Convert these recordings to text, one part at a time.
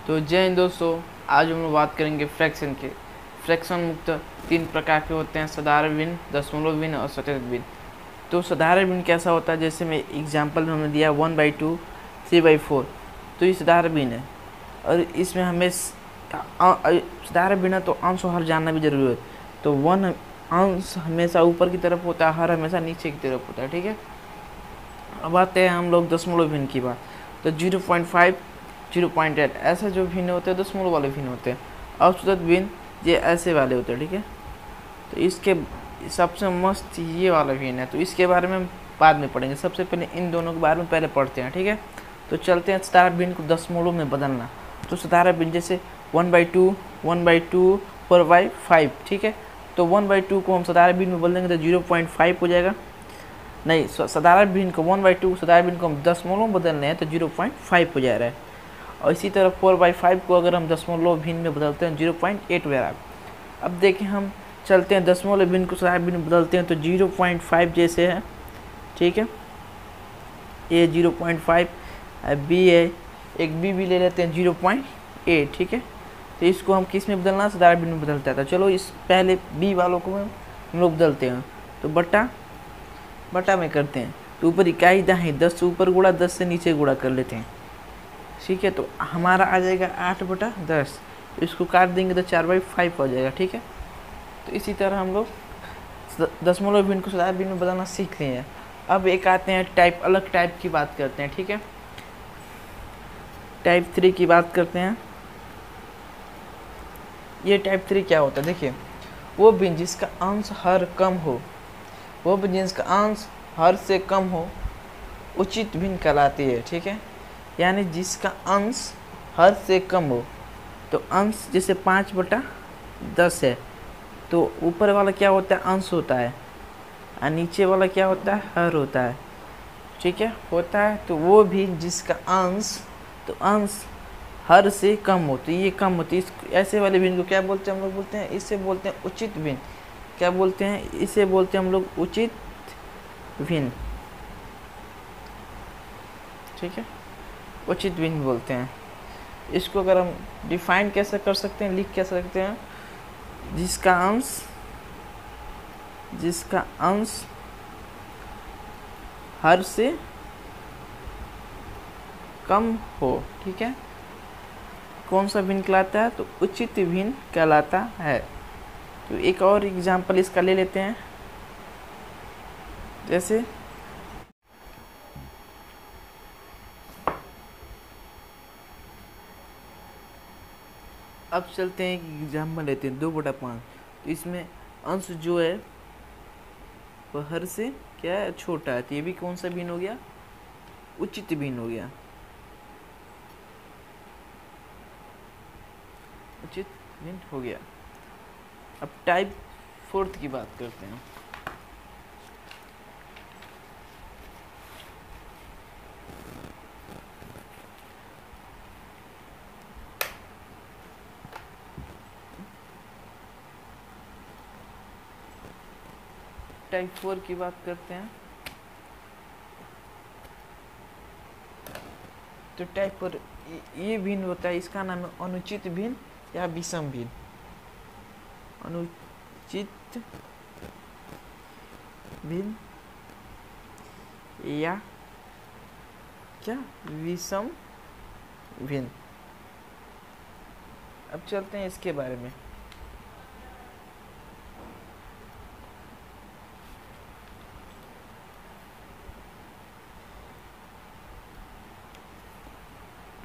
तो जय हिंद दोस्तों, आज हम लोग बात करेंगे फ्रैक्शन के। फ्रैक्शन मुक्त तीन प्रकार के होते हैं, साधारण भिन्न, दशमलव भिन्न और सचलित भिन्न। तो साधारण भिन्न कैसा होता है, जैसे मैं एग्जांपल में हमने दिया 1/2, 3/4। तो ये साधारण भिन्न है और इसमें हमें साधारण भिन्न तो अंश और हर जानना भी जरूरी है। तो वन अंश हमेशा ऊपर की तरफ होता है, हर हमेशा नीचे की तरफ होता है। ठीक है, अब आते हैं हम लोग दशमलव भिन्न की बात। तो 0.5, 0.8 ऐसे जो भिन्न होते हैं दशमलव वाले भिन्न होते हैं। अशुद्धत भिन्न ये ऐसे वाले होते हैं। ठीक है, तो इसके सबसे मस्त ये वाला भिन्न है, तो इसके बारे में हम बाद में पढ़ेंगे। सबसे पहले इन दोनों के बारे में पहले पढ़ते हैं। ठीक है, तो चलते हैं साधारण भिन्न को दशमलव में बदलना। तो साधारण भिन्न जैसे 1/2, 1/2, 4/5। ठीक है, तो 1/2 को हम साधारण भिन्न में बदल देंगे तो 0.5 हो जाएगा। नहीं, साधारण भिन्न को 1/2 साधारण भिन्न को हम दशमलव में बदल रहे हैं तो 0.5 हो जा रहा है। और इसी तरह 4/5 को अगर हम दशमलव भिन्न में बदलते हैं 0.8 हो जा रहा है। अब देखें, हम चलते हैं दशमलव भिन्न को साधारण भिन्न में बदलते हैं तो 0.5 जैसे है। ठीक है, ये 0.5 बी है, एक बी भी ले लेते हैं 0.8। ठीक है, तो इसको हम किस में बदलना, साधारण भिन्न में बदलता है। तो चलो इस पहले बी वालों को हम लोग बदलते हैं। तो बटा में करते हैं, तो ऊपर इकाई दाएं 10 से ऊपर गुणा 10 से नीचे गुणा कर लेते हैं। ठीक है, तो हमारा आ जाएगा 8/10। तो इसको काट देंगे तो 4/5 हो जाएगा। ठीक है, तो इसी तरह हम लोग दशमलव भिन्न को साधारण भिन्न में बदलना सीख लिए हैं। अब एक आते हैं टाइप, अलग टाइप की बात करते हैं। ठीक है, टाइप 3 की बात करते हैं। ये टाइप 3 क्या होता है, देखिए, वो भिन्न जिसका अंश हर कम हो, वो भिन्न जिसका अंश हर से कम हो उचित भिन्न कहलाती है। ठीक है, यानी जिसका अंश हर से कम हो। तो अंश जैसे 5/10 है, तो ऊपर वाला क्या होता है, अंश होता है, और नीचे वाला क्या होता है, हर होता है। ठीक है, होता है। तो वो भी जिसका अंश, तो अंश हर से कम हो, तो ये कम होती है। ऐसे वाले भिन्न को क्या बोलते हैं, हम लोग बोलते हैं, इससे बोलते हैं उचित भिन्न। क्या बोलते हैं, इसे बोलते हैं हम लोग उचित भिन्न। ठीक है, उचित भिन्न बोलते हैं इसको। अगर हम डिफाइन कैसे कर सकते हैं, लिख कैसे सकते हैं, जिसका अंश हर से कम हो। ठीक है, कौन सा भिन्न कहलाता है, तो उचित भिन्न कहलाता है। तो एक और एग्जांपल इसका ले लेते हैं, जैसे अब चलते हैं, एक एग्जाम्पल लेते हैं 2/5। तो इसमें अंश जो है वह हर से क्या है, छोटा है। तो ये भी कौन सा भिन्न हो गया, उचित भिन्न हो गया, उचित भिन्न हो गया। अब टाइप 4 की बात करते हैं। टाइप 4 की बात करते हैं। तो टाइप 4 ये भिन्न होता है, इसका नाम है अनुचित भिन्न या विषम भिन्न। अनुचित भिन्न या क्या, विषम भिन्न। अब चलते हैं इसके बारे में।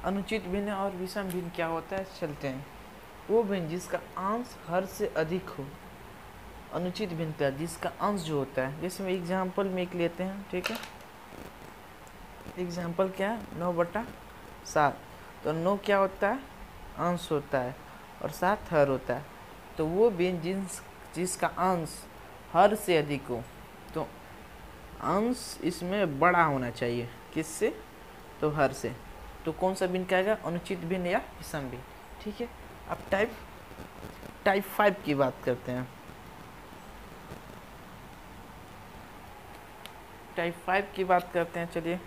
अनुचित भिन्न और विषम भिन्न क्या होता है, चलते हैं। वो भिन्न जिसका अंश हर से अधिक हो। अनुचित भिन्न का जिसका अंश जो होता है, जैसे मैं एग्जाम्पल में एक लेते हैं। ठीक है, एग्जाम्पल क्या है, 9/7। तो 9 क्या होता है, अंश होता है, और 7 हर होता है। तो वो भिन्न जिसका अंश हर से अधिक हो, तो अंश इसमें बड़ा होना चाहिए, किससे, तो हर से। तो कौन सा भिन्न कहेगा, अनुचित भिन्न या विषम भिन्न। ठीक है, अब टाइप 5 की बात करते हैं। टाइप 5 की बात करते हैं, चलिए।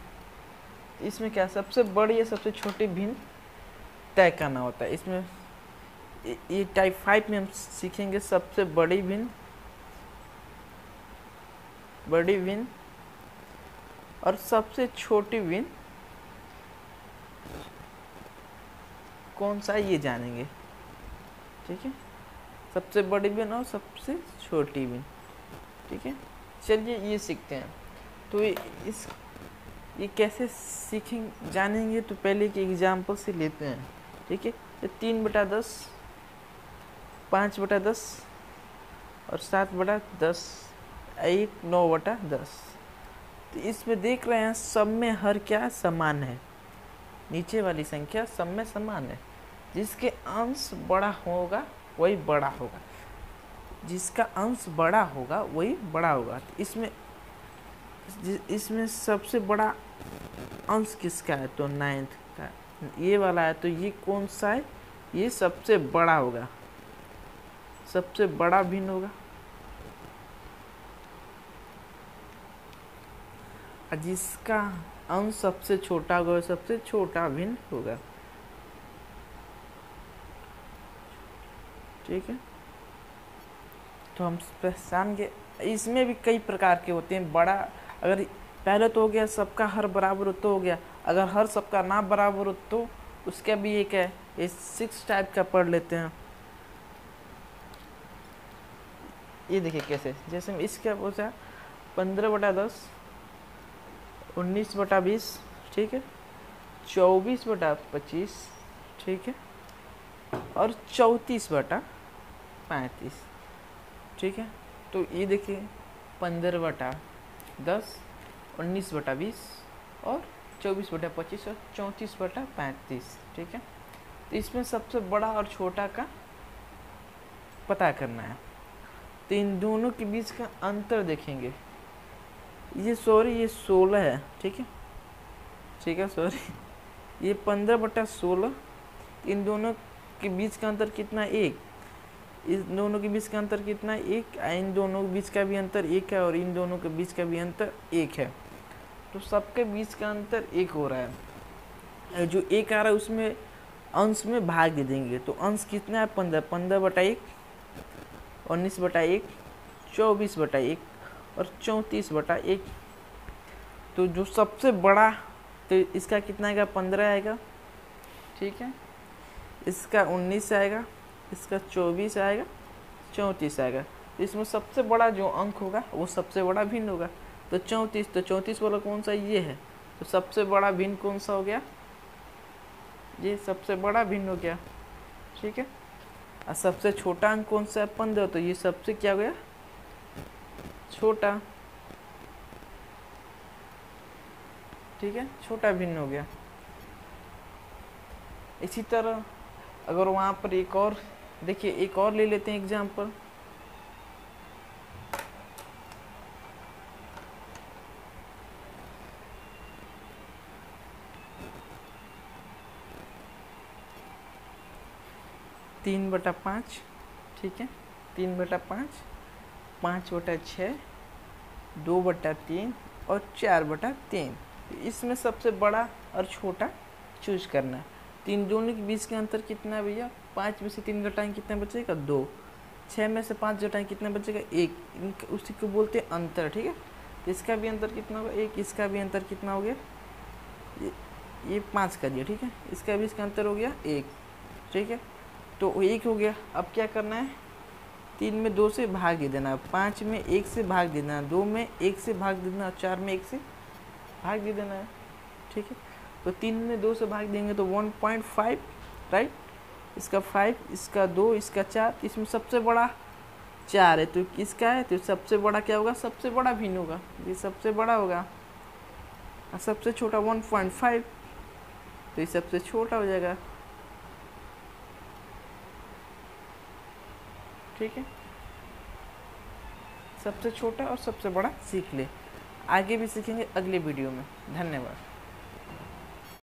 इसमें क्या, सबसे बड़ी या सबसे छोटी भिन्न तय करना होता है। इसमें ये टाइप 5 में हम सीखेंगे सबसे बड़ी भिन्न और सबसे छोटी भिन्न कौन सा है ये जानेंगे। ठीक है, सबसे बड़ी भिन्न और सबसे छोटी भिन्न। ठीक है, चलिए ये सीखते हैं। तो ये कैसे सीखेंगे जानेंगे, तो पहले एक एग्जाम्पल से लेते हैं। ठीक है, ये 3/10, 5/10 और 7/10, 9/10। तो इसमें देख रहे हैं सब में हर क्या समान है, नीचे वाली संख्या सब में समान है। जिसके अंश बड़ा होगा वही बड़ा होगा, जिसका अंश बड़ा होगा वही बड़ा होगा। तो इसमें सबसे बड़ा अंश किसका है, तो 9th का ये वाला है। तो ये कौन सा है, ये सबसे बड़ा होगा, सबसे बड़ा भिन्न होगा। और जिसका अंश सबसे छोटा होगा सबसे छोटा भिन्न होगा। ठीक है, तो हम पहचान गए। इसमें भी कई प्रकार के होते हैं। बड़ा अगर पहले तो हो गया सबका हर बराबर हो तो हो गया, अगर हर सबका ना बराबर हो तो उसका भी एक है। ये 6 टाइप का पढ़ लेते हैं। ये देखिए कैसे, जैसे इसका पूछा 15/10, 19/20, ठीक है, 24/25, ठीक है, और 34/35। ठीक है, तो ये देखिए 15/10, 19/20 और 24/25 और 34/35। ठीक है, तो इसमें सबसे बड़ा और छोटा का पता करना है। तो इन दोनों के बीच का अंतर देखेंगे। ये 16 है। ठीक है, ये 15/16। इन दोनों के बीच का अंतर कितना, 1। इस दोनों के बीच का अंतर कितना, 1। इन दोनों के बीच का भी अंतर 1 है और इन दोनों के बीच का भी अंतर 1 है। तो सबके बीच का अंतर 1 हो रहा है। जो 1 आ रहा है उसमें अंश में भाग दे देंगे। तो अंश कितना है, 15/1, 19/1, 24/1 और 34/1। तो जो सबसे बड़ा, तो इसका कितना आएगा, 15 आएगा। ठीक है, इसका 19 आएगा, इसका 24 आएगा, 34 आएगा। तो इसमें सबसे बड़ा जो अंक होगा वो सबसे बड़ा भिन्न होगा। तो 34 वाला कौन सा, ये है। तो सबसे बड़ा भिन्न कौन सा हो गया, ये सबसे बड़ा भिन्न हो गया। ठीक है, और सबसे छोटा अंक कौन सा है, 15। तो ये सबसे क्या हो गया, छोटा। ठीक है, छोटा भिन्न हो गया। इसी तरह अगर वहाँ पर एक और देखिए, एक और ले लेते हैं एग्जाम्पल। तीन बटा 5। ठीक है, 3/5, 5/6, 2/3 और 4/3। इसमें सबसे बड़ा और छोटा चूज करना है। तो इन दोनों के बीच का अंतर कितना है भैया, 5 में से 3 घटाएं कितना बचेगा, 2। 6 में से 5 घटाएं कितना बचेगा, 1। उसी को बोलते हैं अंतर। ठीक है, तो इसका भी अंतर कितना होगा, 1। इसका भी अंतर कितना हो गया, ये 5 कर दिया। ठीक है, इसका भी इसका अंतर हो गया 1। ठीक है, तो 1 हो गया। अब क्या करना है, 3 में 2 से भाग दे देना, 5 में 1 से भाग दे देना, 2 में 1 से भाग दे देना, 4 में 1 से भाग दे देना है। ठीक है, तो 3 में 2 से भाग देंगे तो 1.5, राइट। इसका 5, इसका 2, इसका 4। इसमें सबसे बड़ा 4 है, तो किसका है, तो सबसे बड़ा क्या होगा, सबसे बड़ा भिन्न होगा, ये सबसे बड़ा होगा। और सबसे छोटा 1.5, तो ये सबसे छोटा हो जाएगा। ठीक है, सबसे छोटा और सबसे बड़ा सीख ले। आगे भी सीखेंगे अगले वीडियो में। धन्यवाद।